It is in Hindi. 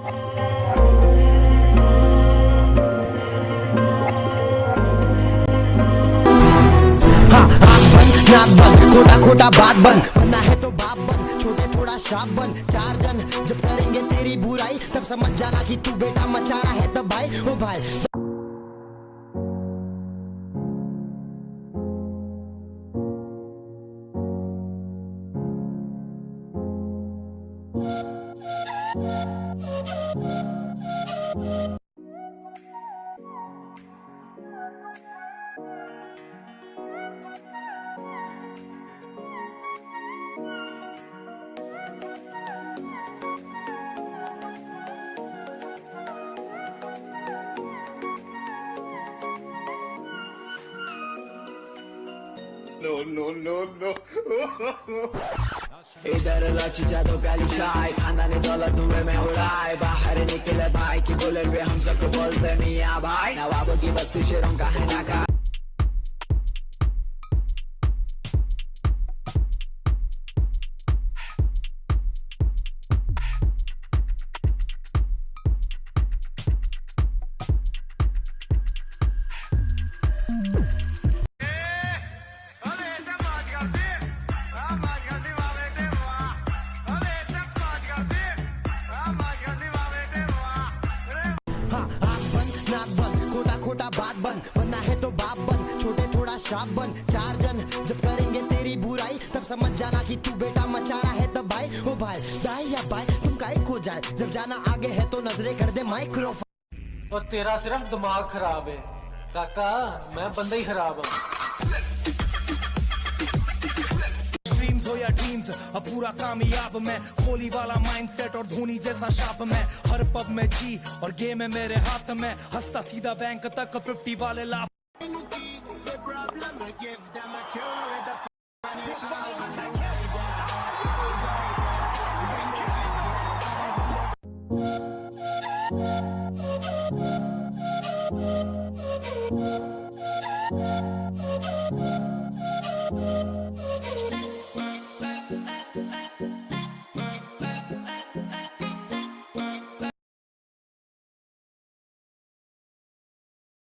हाँ आँख बंद नाक बंद खोटा खोटा बात बंद बनना है तो बाप बन छोटे थोड़ा शाप बन चार जन जब करेंगे तेरी बुराई तब समझ जाना कि तू बेटा मचा रहा है तब भाई ओ भाई। No. इधर लच जादो प्याली चाय खानदानी दौलत तुम्हें में उड़ाए बाहर निकले भाई की बुलेट पे हम सबको बोलते मियाँ भाई नवाबों की बस्ती शेरों का है नाका। खोटा बात बन बनना है तो बाप बन छोटे थोड़ा शाप बन चार जन जब करेंगे तेरी बुराई तब समझ जाना कि तू बेटा मचा रहा है तब भाई ओ भाई दाई या भाई तुम काहे खो जाए जब जाना आगे है तो नजरें कर दे माइक्रोफोन। और तेरा सिर्फ दिमाग खराब है काका, मैं बंदा ही खराब हूँ। ड्रीम्स हो या ड्रीम्स अब पूरा कामयाब मैं कोहली वाला माइंडसेट और धोनी जैसा शाप मैं हर पब में जी और गेम है मेरे हाथ में हंसता सीधा बैंक तक 50 वाले लाभ।